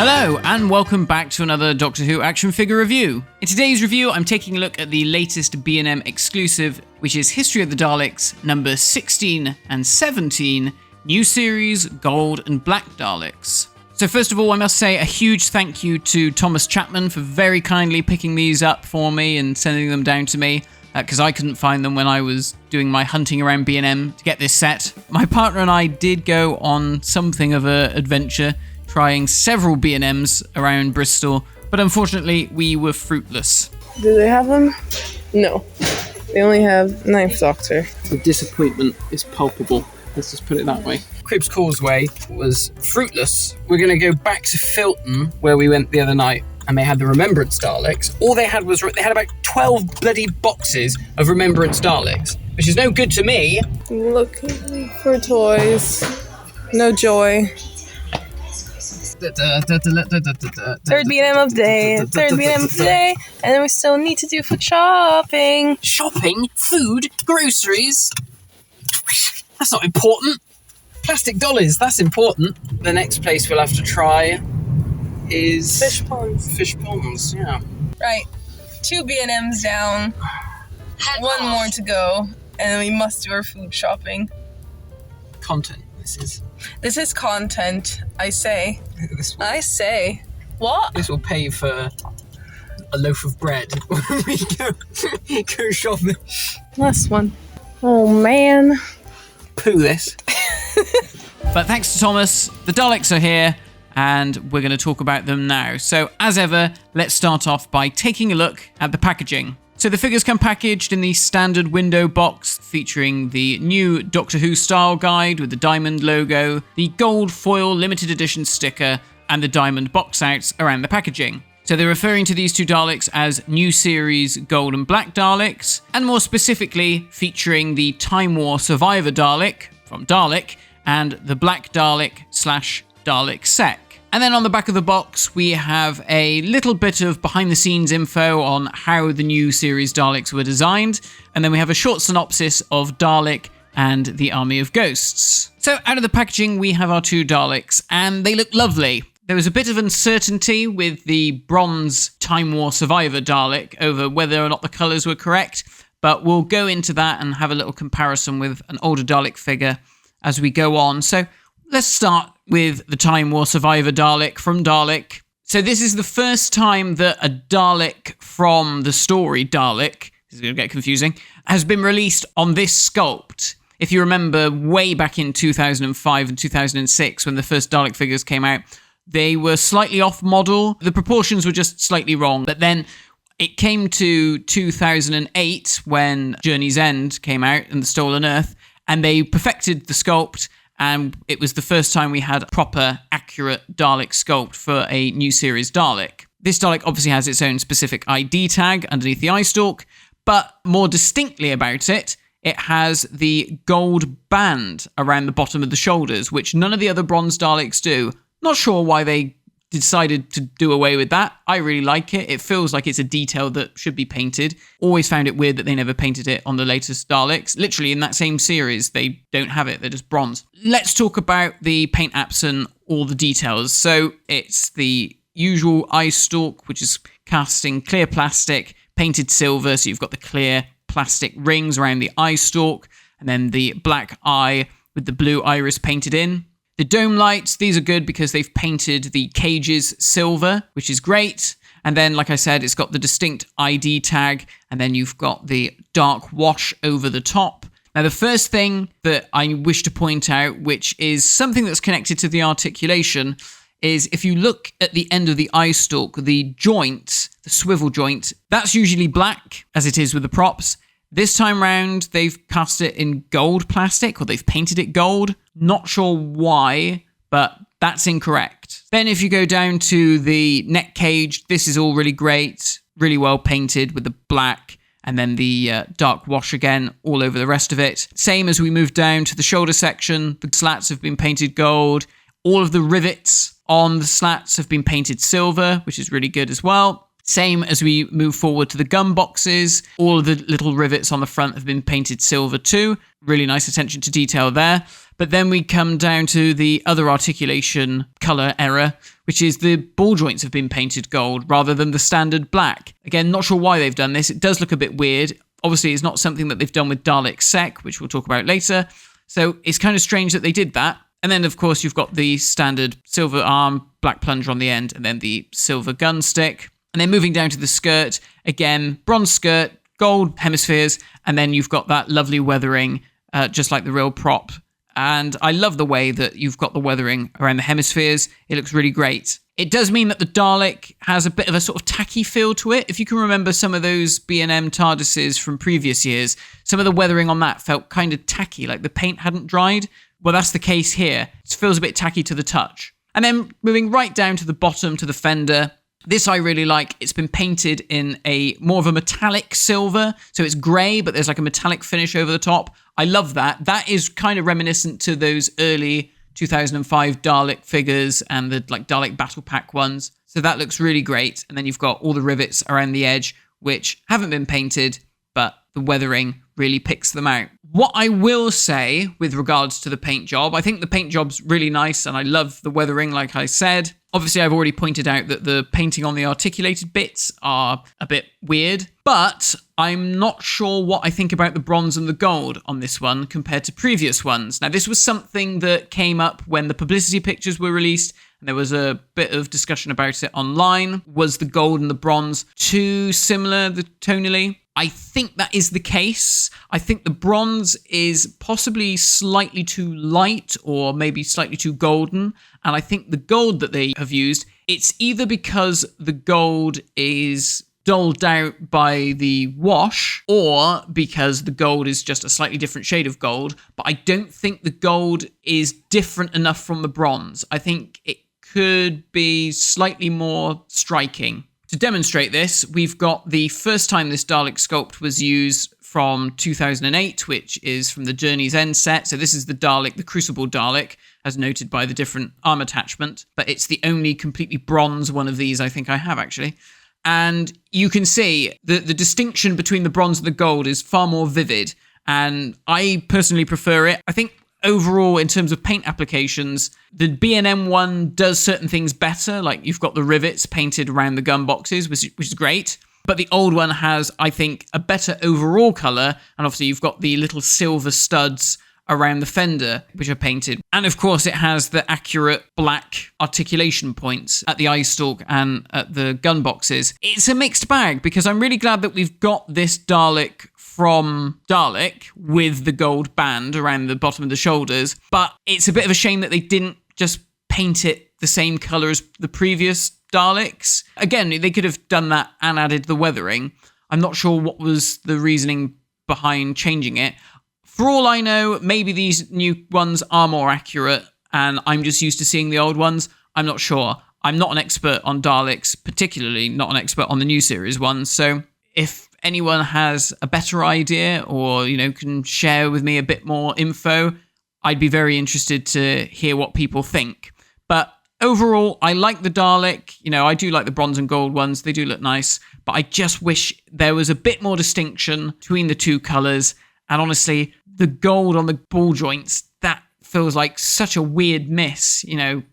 Hello, and welcome back to another Doctor Who action figure review. In today's review, I'm taking a look at the latest B&M exclusive, which is History of the Daleks, number 16 and 17, New Series Gold and Black Daleks. So first of all, I must say a huge thank you to Thomas Chapman for very kindly picking these up for me and sending them down to me, because I couldn't find them when I was doing my hunting around B&M to get this set. My partner and I did go on something of an adventure, trying several B&Ms around Bristol, but unfortunately we were fruitless. Do they have them? No. They only have Ninth Doctor. The disappointment is palpable. Let's just put it that way. Cribbs Causeway was fruitless. We're going to go back to Filton, where we went the other night, and they had the Remembrance Daleks. All they had was, they had about 12 bloody boxes of Remembrance Daleks, which is no good to me. Looking for toys. No joy. Third B&M of the day, third B&M of the day, and then we still need to do food shopping. Shopping? Food? Groceries? That's not important. Plastic dollies, that's important. The next place we'll have to try is... Fish ponds. Fish ponds, yeah. Right, 2 B&Ms down, one more to go, and then we must do our food shopping. Content, This is content, I say. I say. What? This will pay for a loaf of bread when we go shopping. Last one. Oh, man. Poo this. But thanks to Thomas, the Daleks are here, and we're going to talk about them now. So, as ever, let's start off by taking a look at the packaging. So the figures come packaged in the standard window box featuring the new Doctor Who style guide with the diamond logo, the gold foil limited edition sticker, and the diamond box outs around the packaging. So they're referring to these two Daleks as New Series Gold and Black Daleks, and more specifically featuring the Time War Survivor Dalek from Dalek and the Black Dalek / Dalek Sack. And then on the back of the box, we have a little bit of behind-the-scenes info on how the new series Daleks were designed, and then we have a short synopsis of Dalek and the Army of Ghosts. So out of the packaging, we have our two Daleks, and they look lovely. There was a bit of uncertainty with the bronze Time War Survivor Dalek over whether or not the colours were correct, but we'll go into that and have a little comparison with an older Dalek figure as we go on. So let's start with the Time War Survivor Dalek from Dalek. So this is the first time that a Dalek from the story Dalek, this is going to get confusing, has been released on this sculpt. If you remember way back in 2005 and 2006 when the first Dalek figures came out, they were slightly off model. The proportions were just slightly wrong. But then it came to 2008 when Journey's End came out and The Stolen Earth, and they perfected the sculpt. And it was the first time we had a proper, accurate Dalek sculpt for a new series Dalek. This Dalek obviously has its own specific ID tag underneath the eye stalk, but more distinctly about it, it has the gold band around the bottom of the shoulders, which none of the other bronze Daleks do. Not sure why they decided to do away with that. I really like it. It feels like it's a detail that should be painted. Always found it weird that they never painted it on the latest Daleks. Literally in that same series, they don't have it. They're just bronze. Let's talk about the paint apps and all the details. So it's the usual eye stalk, which is cast in clear plastic, painted silver. So you've got the clear plastic rings around the eye stalk, and then the black eye with the blue iris painted in. The dome lights, these are good because they've painted the cages silver, which is great. And then, like I said, it's got the distinct ID tag, and then you've got the dark wash over the top. Now, the first thing that I wish to point out, which is something that's connected to the articulation, is if you look at the end of the eye stalk, the joint, the swivel joint, that's usually black, as it is with the props. This time round, they've cast it in gold plastic, or they've painted it gold. Not sure why, but that's incorrect. Then if you go down to the neck cage, this is all really great, really well painted with the black, and then the dark wash again all over the rest of it. Same as we move down to the shoulder section, the slats have been painted gold. All of the rivets on the slats have been painted silver, which is really good as well. Same as we move forward to the gun boxes. All of the little rivets on the front have been painted silver too. Really nice attention to detail there. But then we come down to the other articulation colour error, which is the ball joints have been painted gold rather than the standard black. Again, not sure why they've done this. It does look a bit weird. Obviously, it's not something that they've done with Dalek Sack, which we'll talk about later. So it's kind of strange that they did that. And then, of course, you've got the standard silver arm, black plunger on the end, and then the silver gun stick. And then moving down to the skirt, again, bronze skirt, gold hemispheres, and then you've got that lovely weathering, just like the real prop. And I love the way that you've got the weathering around the hemispheres. It looks really great. It does mean that the Dalek has a bit of a sort of tacky feel to it. If you can remember some of those B&M TARDISes from previous years, some of the weathering on that felt kind of tacky, like the paint hadn't dried. Well, that's the case here. It feels a bit tacky to the touch. And then moving right down to the bottom, to the fender, this I really like. It's been painted in a more of a metallic silver. So it's grey, but there's like a metallic finish over the top. I love that. That is kind of reminiscent to those early 2005 Dalek figures and the like Dalek Battle Pack ones. So that looks really great. And then you've got all the rivets around the edge, which haven't been painted, but the weathering really picks them out. What I will say with regards to the paint job, I think the paint job's really nice and I love the weathering, like I said. Obviously, I've already pointed out that the painting on the articulated bits are a bit weird, but I'm not sure what I think about the bronze and the gold on this one compared to previous ones. Now, this was something that came up when the publicity pictures were released, and there was a bit of discussion about it online. Was the gold and the bronze too similar tonally? I think that is the case. I think the bronze is possibly slightly too light or maybe slightly too golden. And I think the gold that they have used, it's either because the gold is dulled out by the wash or because the gold is just a slightly different shade of gold. But I don't think the gold is different enough from the bronze. I think it could be slightly more striking. To demonstrate this, we've got the first time this Dalek sculpt was used from 2008, which is from the Journey's End set. So this is the Dalek, the Crucible Dalek, as noted by the different arm attachment. But it's the only completely bronze one of these I think I have, actually. And you can see the distinction between the bronze and the gold is far more vivid. And I personally prefer it. I think overall, in terms of paint applications, the B&M one does certain things better. Like you've got the rivets painted around the gun boxes, which is great. But the old one has, I think, a better overall colour. And obviously you've got the little silver studs around the fender, which are painted. And of course, it has the accurate black articulation points at the eye stalk and at the gun boxes. It's a mixed bag because I'm really glad that we've got this Dalek from Dalek with the gold band around the bottom of the shoulders, but it's a bit of a shame that they didn't just paint it the same colour as the previous Daleks. Again, they could have done that and added the weathering. I'm not sure what was the reasoning behind changing it. For all I know, maybe these new ones are more accurate and I'm just used to seeing the old ones. I'm not sure. I'm not an expert on Daleks, particularly not an expert on the new series ones, so if anyone has a better idea or, can share with me a bit more info, I'd be very interested to hear what people think. But overall, I like the Dalek. I do like the bronze and gold ones. They do look nice. But I just wish there was a bit more distinction between the two colours. And honestly, the gold on the ball joints, that feels like such a weird miss.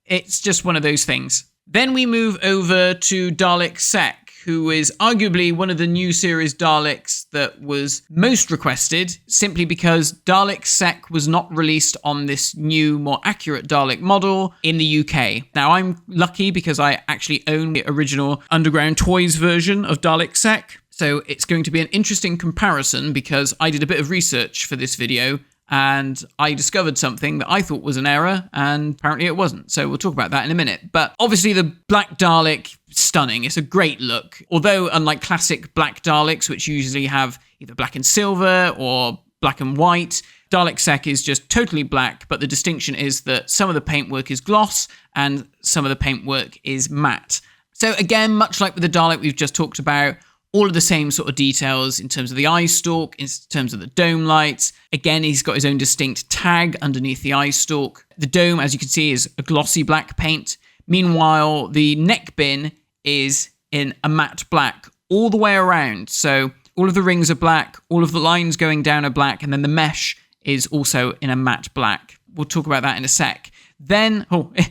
It's just one of those things. Then we move over to Dalek Sack, who is arguably one of the new series Daleks that was most requested, simply because Dalek Sack was not released on this new, more accurate Dalek model in the UK. Now, I'm lucky because I actually own the original Underground Toys version of Dalek Sack, so it's going to be an interesting comparison because I did a bit of research for this video and I discovered something that I thought was an error, and apparently it wasn't. So we'll talk about that in a minute. But obviously the Black Dalek, stunning. It's a great look. Although unlike classic Black Daleks, which usually have either black and silver or black and white, Dalek Sack is just totally black, but the distinction is that some of the paintwork is gloss and some of the paintwork is matte. So again, much like with the Dalek we've just talked about, all of the same sort of details in terms of the eye stalk, in terms of the dome lights. Again, he's got his own distinct tag underneath the eye stalk. The dome, as you can see, is a glossy black paint. Meanwhile, the neck bin is in a matte black all the way around. So all of the rings are black, all of the lines going down are black, and then the mesh is also in a matte black. we'll talk about that in a sec. Then,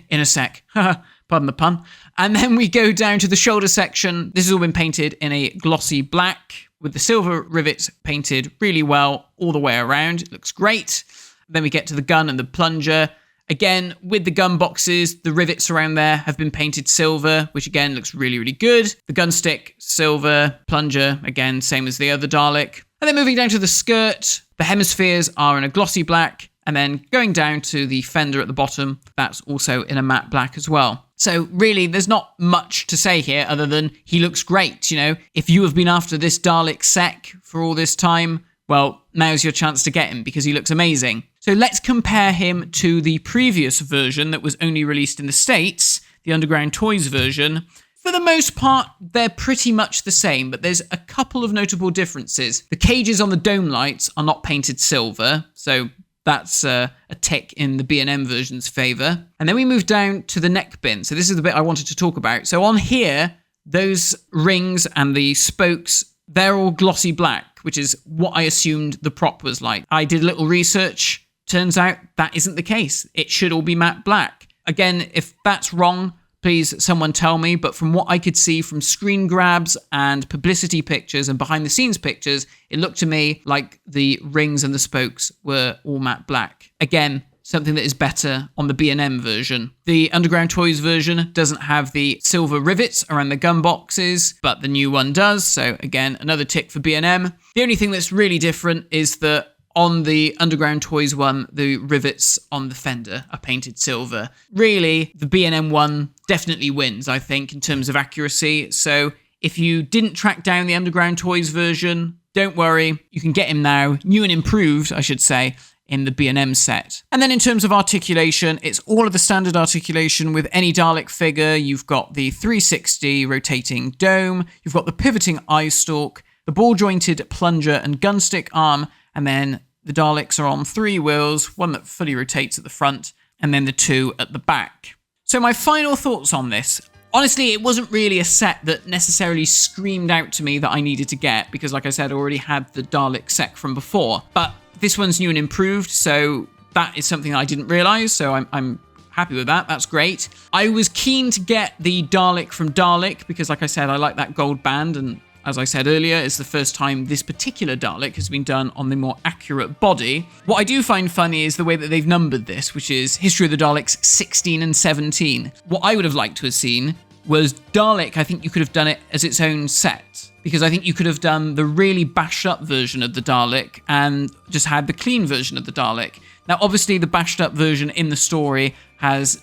in a sec, pardon the pun. And then we go down to the shoulder section. This has all been painted in a glossy black with the silver rivets painted really well all the way around. It looks great. Then we get to the gun and the plunger. Again, with the gun boxes, the rivets around there have been painted silver, which again looks really, really good. The gun stick, silver. Plunger, again, same as the other Dalek. And then moving down to the skirt, the hemispheres are in a glossy black. And then going down to the fender at the bottom, that's also in a matte black as well. So really, there's not much to say here other than he looks great. You know, if you have been after this Dalek Sack for all this time, well, now's your chance to get him because he looks amazing. So let's compare him to the previous version that was only released in the States, the Underground Toys version. For the most part, they're pretty much the same, but there's a couple of notable differences. The cages on the dome lights are not painted silver, so that's a tick in the B&M version's favour. And then we move down to the neck bin. So this is the bit I wanted to talk about. So on here, those rings and the spokes, they're all glossy black, which is what I assumed the prop was like. I did a little research. Turns out that isn't the case. It should all be matte black. Again, if that's wrong, please someone tell me. But from what I could see from screen grabs and publicity pictures and behind the scenes pictures, it looked to me like the rings and the spokes were all matte black. Again, something that is better on the B&M version. The Underground Toys version doesn't have the silver rivets around the gun boxes, but the new one does. So again, another tick for B&M. The only thing that's really different is that on the Underground Toys one, the rivets on the fender are painted silver. Really, the B&M one definitely wins, I think, in terms of accuracy. So if you didn't track down the Underground Toys version, don't worry. You can get him now, new and improved, I should say, in the B&M set. And then in terms of articulation, it's all of the standard articulation with any Dalek figure. You've got the 360 rotating dome, you've got the pivoting eye stalk, the ball-jointed plunger and gunstick arm, and then the Daleks are on 3 wheels, one that fully rotates at the front, and then the 2 at the back. So my final thoughts on this. Honestly, it wasn't really a set that necessarily screamed out to me that I needed to get, because like I said, I already had the Dalek Sack from before. But this one's new and improved, so that is something I didn't realise, so I'm happy with that. That's great. I was keen to get the Dalek from Dalek, because like I said, I like that gold band, and as I said earlier, it's the first time this particular Dalek has been done on the more accurate body. What I do find funny is the way that they've numbered this, which is History of the Daleks 16 and 17. What I would have liked to have seen was Dalek. I think you could have done it as its own set, because I think you could have done the really bashed up version of the Dalek and just had the clean version of the Dalek. Now, obviously, the bashed up version in the story has,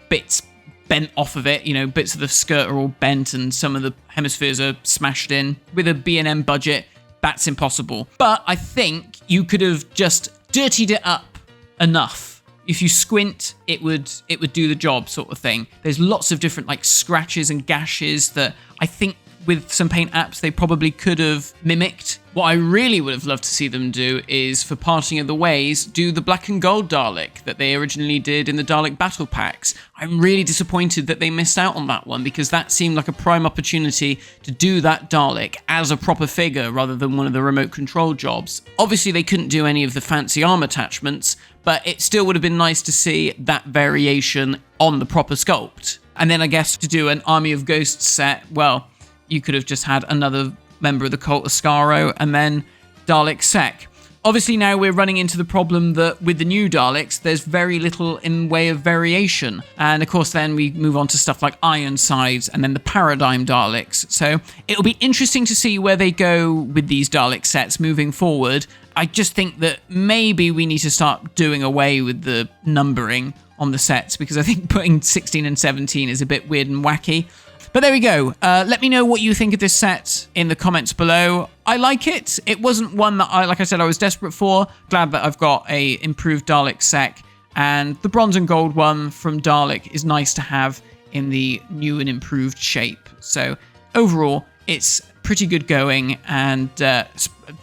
bits bent off of it, bits of the skirt are all bent and some of the hemispheres are smashed in. With a B&M budget, that's impossible. But I think you could have just dirtied it up enough. If you squint, it would do the job, sort of thing. There's lots of different scratches and gashes that I think with some paint apps they probably could have mimicked. What I really would have loved to see them do is, for Parting of the Ways, do the black and gold Dalek that they originally did in the Dalek battle packs. I'm really disappointed that they missed out on that one, because that seemed like a prime opportunity to do that Dalek as a proper figure rather than one of the remote control jobs. Obviously they couldn't do any of the fancy arm attachments, but it still would have been nice to see that variation on the proper sculpt. And then I guess to do an Army of Ghosts set, well, you could have just had another member of the cult Ascaro and then Dalek Sack. Obviously now we're running into the problem that with the new Daleks, there's very little in way of variation. And of course then we move on to stuff like Ironsides and then the Paradigm Daleks. So it'll be interesting to see where they go with these Dalek sets moving forward. I just think that maybe we need to start doing away with the numbering on the sets, because I think putting 16 and 17 is a bit weird and wacky. But there we go. Let me know what you think of this set in the comments below. I like it. It wasn't one that like I said, I was desperate for. Glad that I've got a improved Dalek Sack. And the bronze and gold one from Dalek is nice to have in the new and improved shape. So overall, it's pretty good going, and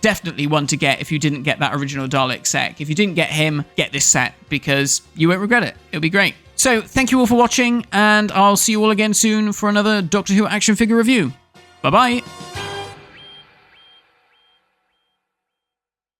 definitely one to get if you didn't get that original Dalek Sack. If you didn't get him, get this set, because you won't regret it. It'll be great. So thank you all for watching, and I'll see you all again soon for another Doctor Who action figure review. Bye-bye.